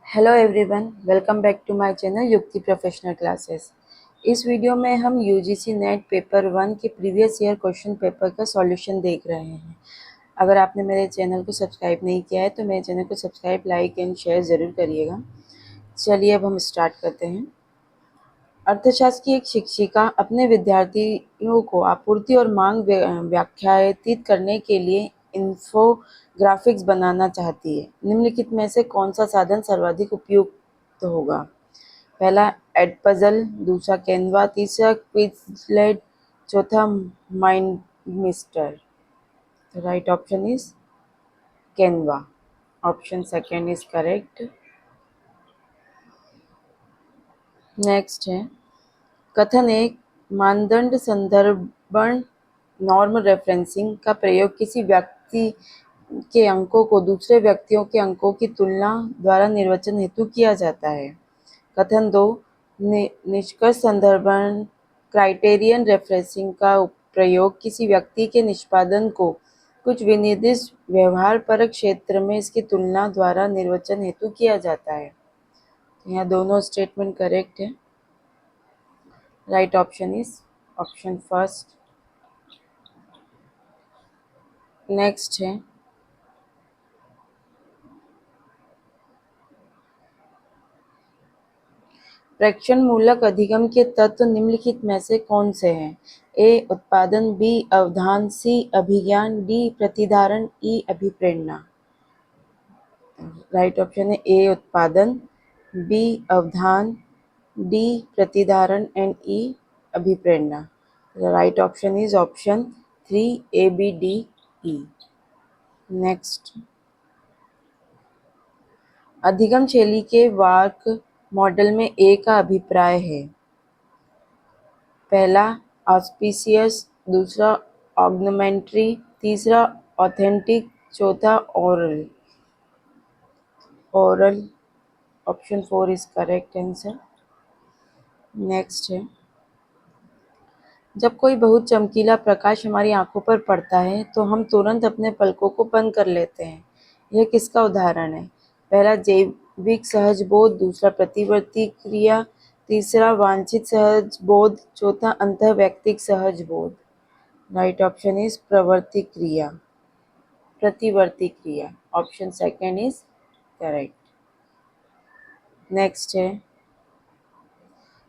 Hello everyone, welcome back to my channel Yukti professional classes. इस video में हम UGC NET paper 1 के previous year question paper का solution देख रहे हैं। अगर आपने मेरे चैनल को सब्सक्राइब नहीं किया है तो मेरे चैनल को सब्सक्राइब, लाइक एंड शेयर ज़रूर करिएगा। चलिए अब हम स्टार्ट करते हैं। अर्थशास्त्र की एक शिक्षिका अपने विद्यार्थियों को आपूर्ति और मांग व्याख्यायित करने के लिए इन्फोग्राफिक्स बनाना चाहती है। निम्नलिखित में से कौन सा साधन सर्वाधिक उपयुक्त होगा? पहला एडपजल, दूसरा कैनवा, तीसरा क्विज़लेट, चौथा mind mister. The right option is Canva. Option second is correct. Next है, कथन एक मानदंड संदर्भण नॉर्म रेफरेंसिंग का प्रयोग किसी व्यक्ति के अंकों को दूसरे व्यक्तियों के अंकों की तुलना द्वारा निर्वचन हेतु किया जाता है। कथन दो, निष्कर्ष संदर्भण क्राइटेरियन रेफरेंसिंग का प्रयोग किसी व्यक्ति के निष्पादन को कुछ विनिर्दिष्ट व्यवहारपरक क्षेत्र में इसकी तुलना द्वारा निर्वचन हेतु किया जाता है। यहाँ दोनों स्टेटमेंट करेक्ट है। Right option is option first. Next है, प्रेक्षण मूलक अधिगम के तत्व निम्नलिखित में से कौन से हैं? ए उत्पादन, बी अवधान, सी अभिज्ञान, डी प्रतिधारण, ई अभिप्रेरणा। राइट ऑप्शन है ए उत्पादन, बी अवधान, डी प्रतिधारण एंड ई अभिप्रेरणा। Right option is option 3 A B D E. Next, अधिगम शैली के वार्क मॉडल में ए का अभिप्राय है। पहला ऑस्पिशियस, दूसरा ऑग्मेंट्री, तीसरा ऑथेंटिक, चौथा oral. Option 4 is correct answer. Next है, जब कोई बहुत चमकीला प्रकाश हमारी आंखों पर पड़ता है तो हम तुरंत अपने पलकों को बंद कर लेते हैं। यह किसका उदाहरण है? पहला जैविक सहज बोध, दूसरा प्रतिवर्ती क्रिया, तीसरा वांछित सहज बोध, चौथा अंतःवैयक्तिक सहज बोध। राइट ऑप्शन इज प्रतिवर्ती क्रिया। Option second is correct. Next है,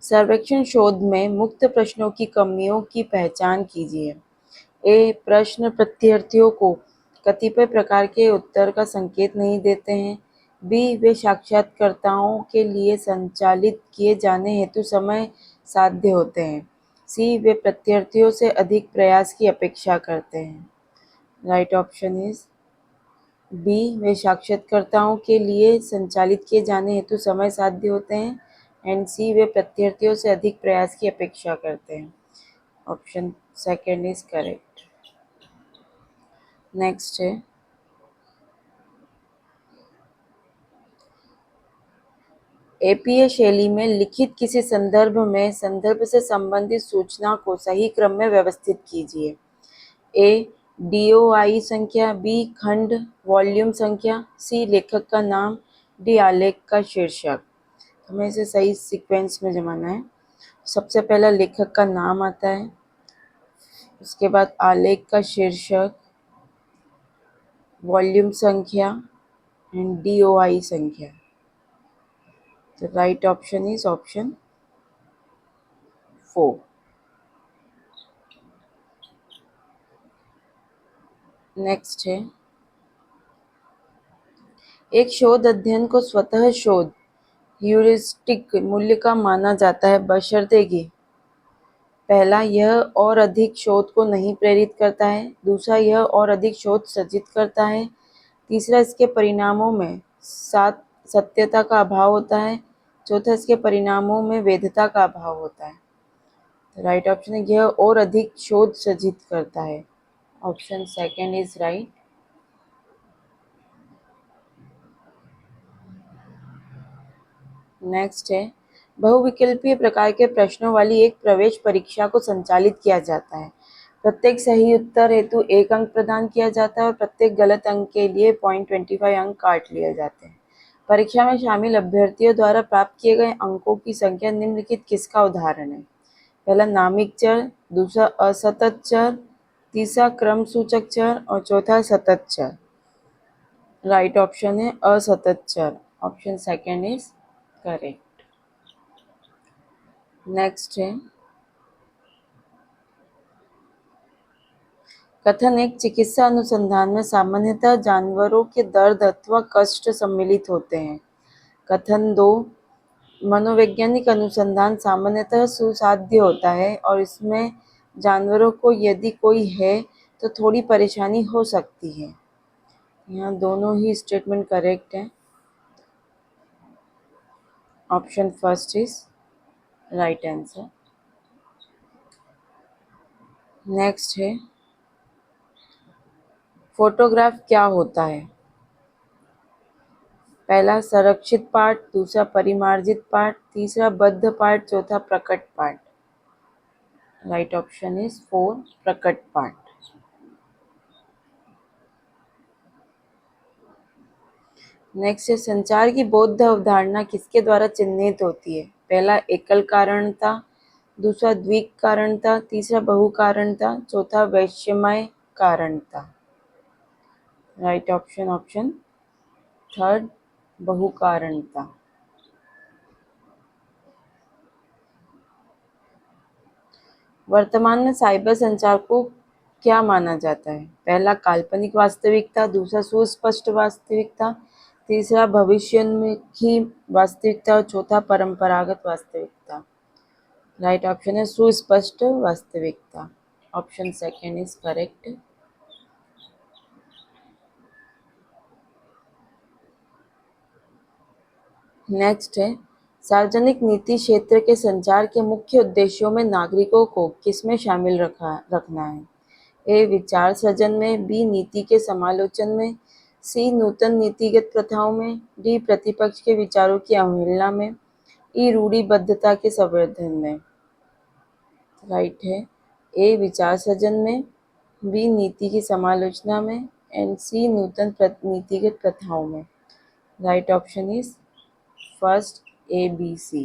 सर्वेक्षण शोध में मुक्त प्रश्नों की कमियों की पहचान कीजिए। ए प्रश्न प्रत्यार्थियों को कतिपय प्रकार के उत्तर का संकेत नहीं देते हैं। बी वे साक्षात्कारकर्ताओं के लिए संचालित किए जाने हेतु समय साध्य होते हैं। सी वे प्रत्यार्थियों से अधिक प्रयास की अपेक्षा करते हैं। राइट ऑप्शन इज बी वे साक्षात्कारकर्ताओं के लिए संचालित किए जाने हेतु समय साध्य होते हैं एंड सी वे प्रत्यार्थियों से अधिक प्रयास की अपेक्षा करते हैं। Option second is correct. Next है, एपीए शैली में लिखित किसी संदर्भ में संदर्भ से संबंधित सूचना को सही क्रम में व्यवस्थित कीजिए। ए डीओआई संख्या, बी खंड वॉल्यूम संख्या, सी लेखक का नाम, डी आलेख का शीर्षक। हमें इसे सही सीक्वेंस में जमाना है। सबसे पहला लेखक का नाम आता है, उसके बाद आलेख का शीर्षक, वॉल्यूम संख्या एंड डीओआई संख्या। The right option is option 4. Next है, एक शोध अध्ययन को स्वतः शोध ह्यूरिस्टिक मूल्य का माना जाता है बशर्ते कि पहला यह और अधिक शोध को नहीं प्रेरित करता है, दूसरा यह और अधिक शोध सृजित करता है, तीसरा इसके परिणामों में सत्यता का अभाव होता है, चौथा इसके परिणामों में वैधता का अभाव होता है। राइट ऑप्शन है यह और अधिक शोध सृजित करता है। Option second is right. Next है, बहुविकल्पीय प्रकार के प्रश्नों वाली एक प्रवेश परीक्षा को संचालित किया जाता है। प्रत्येक सही उत्तर हेतु 1 अंक प्रदान किया जाता है और प्रत्येक गलत अंक के लिए 0.25 अंक काट लिए जाते हैं। परीक्षा में शामिल अभ्यर्थियों द्वारा प्राप्त किए गए अंकों की संख्या निम्नलिखित किसका उदाहरण है? पहला नामिक चर, दूसरा असतत चर, तीसरा क्रम सूचक चर और चौथा सतत चर। राइट ऑप्शन है असतत चर। Option second is correct. Next है कथन एक चिकित्सा अनुसंधान में सामान्यतः जानवरों के दर्द अथवा कष्ट सम्मिलित होते हैं। कथन दो मनोवैज्ञानिक अनुसंधान सामान्यतः सुसाध्य होता है और इसमें जानवरों को यदि कोई है तो थोड़ी परेशानी हो सकती है। यहाँ दोनों ही स्टेटमेंट करेक्ट है। Option first is right answer. Next है फोटोग्राफ क्या होता है? पहला संरक्षित पाठ, दूसरा परिमार्जित पाठ, तीसरा बद्ध पाठ, चौथा प्रकट पाठ। राइट ऑप्शन इज 4 प्रकट पाठ। नेक्स्ट है संचार की बौद्ध अवधारणा किसके द्वारा चिन्हित होती है? पहला एकल कारणता, दूसरा द्विक कारणता, तीसरा बहु कारणता, चौथा वैषम्य कारणता। राइट ऑप्शन ऑप्शन थर्ड बहु कारणता। वर्तमान में साइबर संचार को क्या माना जाता है? पहला काल्पनिक वास्तविकता, दूसरा सुस्पष्ट वास्तविकता, तीसरा भविष्योन्मुखी वास्तविकता और चौथा परंपरागत वास्तविकता। राइट ऑप्शन है सुस्पष्ट वास्तविकता। Option second is correct. Next है सार्वजनिक नीति क्षेत्र के संचार के मुख्य उद्देश्यों में नागरिकों को किसमें शामिल रखना है? ए विचार सृजन में, बी नीति के समालोचन में, सी नूतन नीतिगत प्रथाओं में, डी प्रतिपक्ष के विचारों की अवहेलना में, ई रूढ़िबद्धता के संवर्धन में। राइट है ए विचार सृजन में, बी नीति की समालोचना में एंड सी नूतन नीतिगत प्रथाओं में। Right option is first A B C.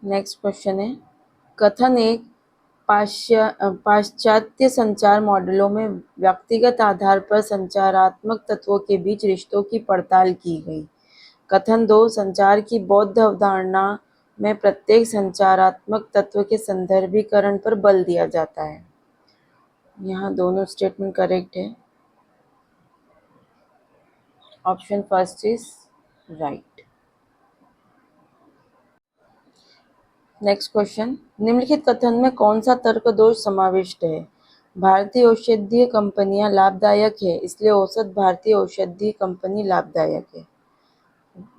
Next question है कथन एक पाश्चात्य संचार मॉडलों में व्यक्तिगत आधार पर संचारात्मक तत्वों के बीच रिश्तों की पड़ताल की गई। कथन दो संचार की बौद्ध अवधारणा में प्रत्येक संचारात्मक तत्व के संदर्भीकरण पर बल दिया जाता है। यहाँ दोनों स्टेटमेंट करेक्ट है। Option first is right. Next question निम्नलिखित कथन में कौन सा तर्क दोष समाविष्ट है? भारतीय औषधीय कंपनियां लाभदायक है इसलिए औसत भारतीय औषधीय कंपनी लाभदायक है।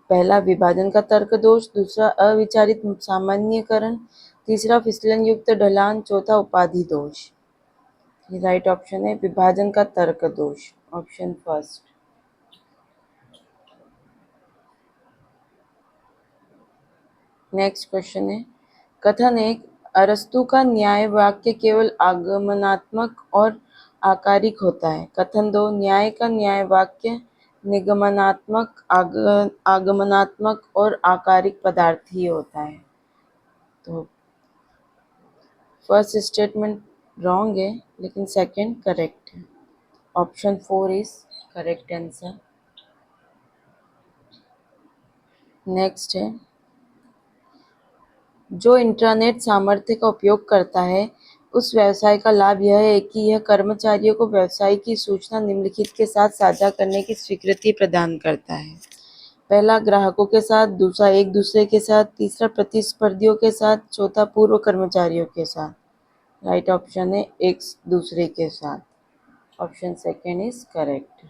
पहला विभाजन का तर्क दोष, दूसरा अविचारित सामान्यकरण, तीसरा फिसलन युक्त ढलान, चौथा उपाधि दोष। राइट ऑप्शन है विभाजन का तर्क दोष। Option first. नेक्स्ट क्वेश्चन है कथन एक अरस्तु का न्याय वाक्य केवल आगमनात्मक और आकारिक होता है। कथन दो न्याय का न्याय वाक्य निगमनात्मक आगमनात्मक और आकारिक पदार्थी होता है। तो फर्स्ट स्टेटमेंट रॉन्ग है लेकिन सेकंड करेक्ट है। Option 4 is correct answer. Next है जो इंट्रानेट सामर्थ्य का उपयोग करता है उस व्यवसाय का लाभ यह है कि यह कर्मचारियों को व्यवसाय की सूचना निम्नलिखित के साथ साझा करने की स्वीकृति प्रदान करता है। पहला ग्राहकों के साथ, दूसरा एक दूसरे के साथ, तीसरा प्रतिस्पर्धियों के साथ, चौथा पूर्व कर्मचारियों के साथ। राइट ऑप्शन है एक दूसरे के साथ। Option second is correct.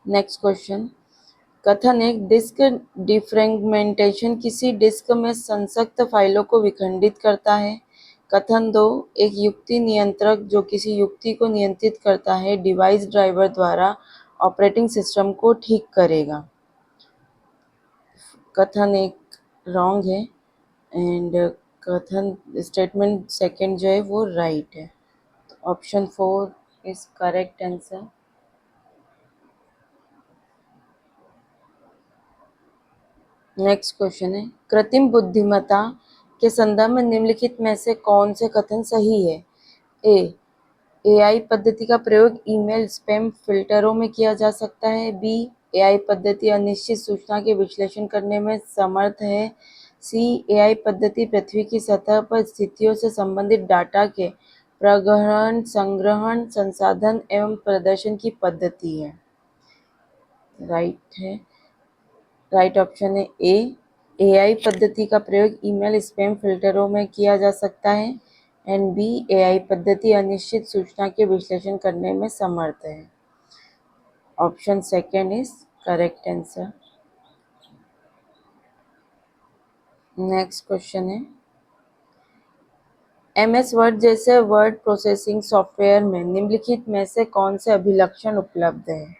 Next question कथन एक डिस्क डिफ्रेगमेंटेशन किसी डिस्क में संसक्त फाइलों को विखंडित करता है। कथन दो एक युक्ति नियंत्रक जो किसी युक्ति को नियंत्रित करता है डिवाइस ड्राइवर द्वारा ऑपरेटिंग सिस्टम को ठीक करेगा। कथन एक रॉन्ग है एंड कथन स्टेटमेंट सेकंड जो है वो राइट है। Option 4 is correct answer. Next question है, कृत्रिम बुद्धिमत्ता के संदर्भ में निम्नलिखित में से कौन से कथन सही है? ए, एआई पद्धति का प्रयोग ईमेल स्पैम फिल्टरों में किया जा सकता है। बी, एआई पद्धति अनिश्चित सूचना के विश्लेषण करने में समर्थ है। सी, एआई पद्धति पृथ्वी की सतह पर स्थितियों से संबंधित डाटा के प्रग्रहण, संग्रहण, संसाधन एवं प्रदर्शन की पद्धति है। राइट है। राइट ऑप्शन है ए, एआई पद्धति का प्रयोग ईमेल स्पैम फिल्टरों में किया जा सकता है। एंड बी, एआई पद्धति अनिश्चित सूचना के विश्लेषण करने में समर्थ है। Option second is correct answer. Next question है, एमएस वर्ड जैसे वर्ड प्रोसेसिंग सॉफ्टवेयर में निम्नलिखित में से कौन से अभिलक्षण उपलब्ध है?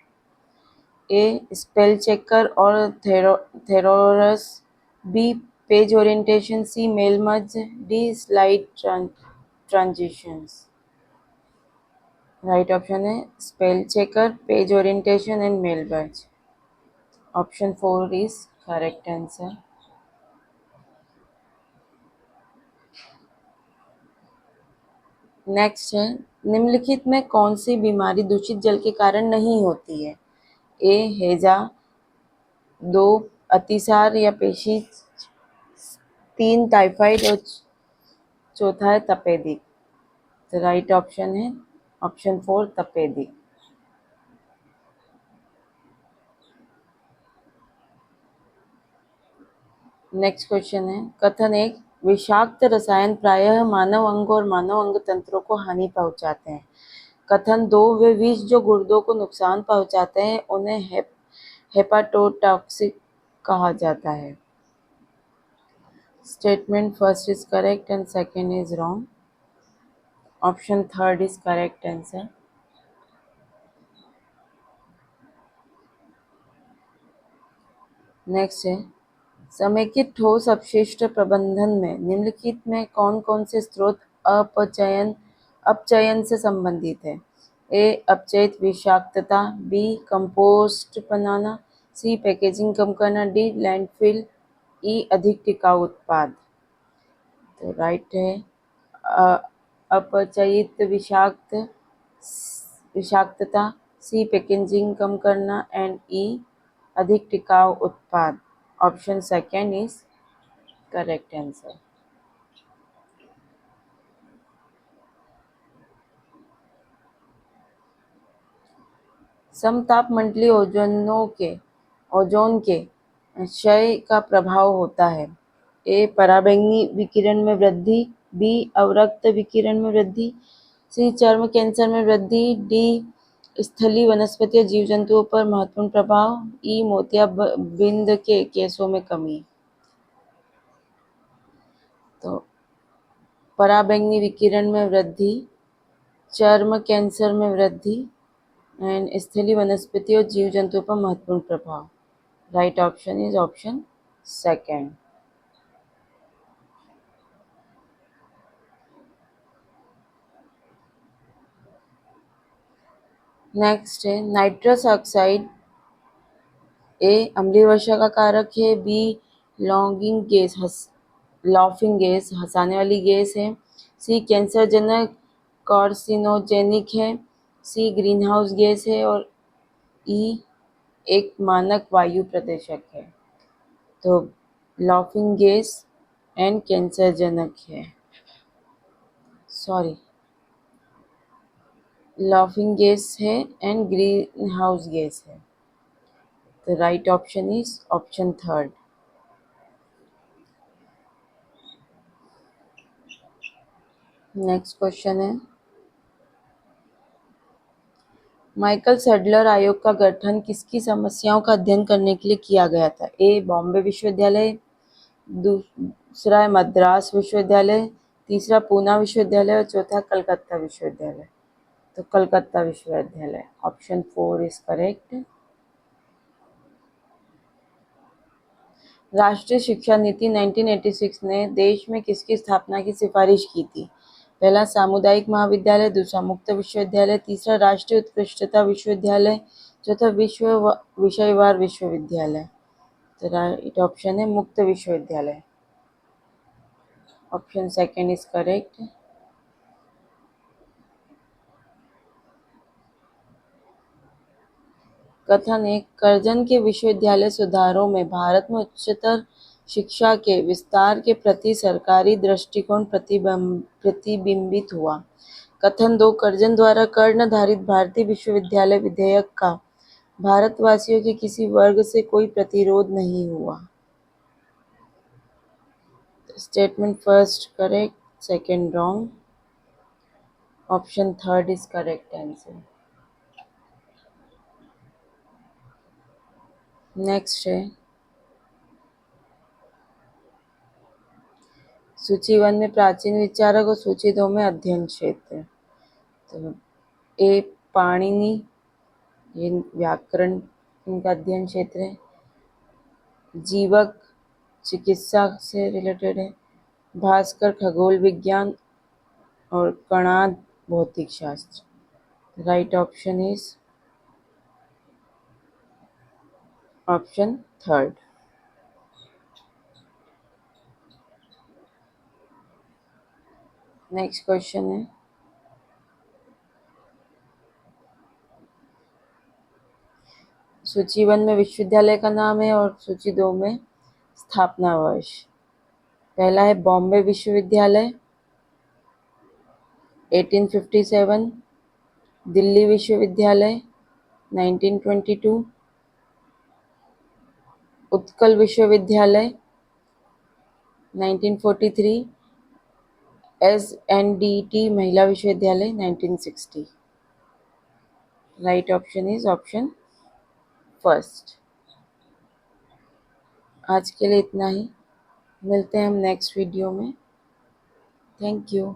ए, स्पेल चेकर और thesaurus. B, page orientation. C, mail merge. D, slide transitions. Right option है spell checker, page orientation and mail merge. Option 4 is correct answer. Next है, निम्नलिखित में कौन सी बीमारी दूषित जल के कारण नहीं होती है? ए, हैजा। 2, अतिसार या पेशी। 3, टाइफाइड और चौथा है तपेदिक। तो राइट ऑप्शन है ऑप्शन 4 तपेदिक। नेक्स्ट क्वेश्चन है, कथन एक, विषाक्त रसायन प्रायः मानव अंग और मानव अंग तंत्रों को हानि पहुंचाते हैं। कथन दो, वे विष जो गुर्दों को नुकसान पहुंचाते हैं उन्हें हेपाटोटॉक्सिक कहा जाता है। Statement first is correct and second is wrong. Option third is correct answer. Next है, समेकित ठोस अपशिष्ट प्रबंधन में निम्नलिखित में कौन कौन से स्रोत अपचयन से संबंधित है? ए, अपचयित विषाक्तता। बी, कंपोस्ट बनाना। सी, पैकेजिंग कम करना। D, landfill. ई, अधिक टिकाऊ उत्पाद। तो राइट है अपचयित विषाक्तता। सी, पैकेजिंग कम करना एंड ई, अधिक टिकाऊ उत्पाद। Option second is correct answer. समतापमंडलीय ओजोन के क्षय का प्रभाव होता है। ए, पराबैंगनी विकिरण में वृद्धि। बी, अवरक्त विकिरण में वृद्धि। सी, चर्म कैंसर में वृद्धि। डी, स्थलीय वनस्पति या जीव जंतुओं पर महत्वपूर्ण प्रभाव। ई, मोतियाबिंद के केसों में कमी। तो पराबैंगनी विकिरण में वृद्धि, चर्म कैंसर में वृद्धि एंड स्थलीय वनस्पति और जीव जंतुओं पर महत्वपूर्ण प्रभाव। Right option is option second. Next है, नाइट्रस ऑक्साइड ए, अम्लीय वर्षा का कारक है। बी, लॉफिंग गैस हंसाने वाली गैस है। सी, कैंसर जनक कार्सिनोजेनिक है। सी, ग्रीन हाउस गैस है। और ई, एक मानक वायु प्रदूषक है। तो लॉफिंग गैस एंड कैंसर जनक है। सॉरी, लॉफिंग गैस है एंड ग्रीन हाउस गैस है। तो right option is option third. Next question है, माइकल सैडलर आयोग का गठन किसकी समस्याओं का अध्ययन करने के लिए किया गया था? ए, बॉम्बे विश्वविद्यालय। दूसरा है मद्रास विश्वविद्यालय। तीसरा पूना विश्वविद्यालय और चौथा कलकत्ता विश्वविद्यालय। तो कलकत्ता विश्वविद्यालय। Option 4 is correct. राष्ट्रीय शिक्षा नीति 1986 ने देश में किसकी स्थापना की सिफारिश की थी? पहला सामुदायिक महाविद्यालय, दूसरा मुक्त विश्वविद्यालय, तीसरा राष्ट्रीय उत्कृष्टता विश्वविद्यालय, चौथा विषयवार विश्वविद्यालय। तो राइट ऑप्शन है मुक्त विश्वविद्यालय। Option second is correct. कथन एक, करजन के विश्वविद्यालय सुधारों में भारत में उच्चतर शिक्षा के विस्तार के प्रति सरकारी दृष्टिकोण प्रतिबिंबित हुआ। कथन दो, करजन द्वारा कर्णधारित भारतीय विश्वविद्यालय विधेयक का भारतवासियों के किसी वर्ग से कोई प्रतिरोध नहीं हुआ। Statement first correct, second wrong. Option third is correct answer. Next है, सूची 1 में प्राचीन विचारक और सूची 2 में अध्ययन क्षेत्र। तो ए पाणिनि, ये व्याकरण इनका अध्ययन क्षेत्र है। जीवक चिकित्सा से रिलेटेड है। भास्कर खगोल विज्ञान और कणाद भौतिक शास्त्र। Right option is option third. Next question है, सूची 1 में विश्वविद्यालय का नाम है और सूची 2 में स्थापना वर्ष। पहला है बॉम्बे विश्वविद्यालय 1857, दिल्ली विश्वविद्यालय 1922, उत्कल विश्वविद्यालय 1943, SNDT महिला विश्वविद्यालय 1960। Right option is option first. आज के लिए इतना ही, मिलते हैं हम नेक्स्ट वीडियो में। Thank you.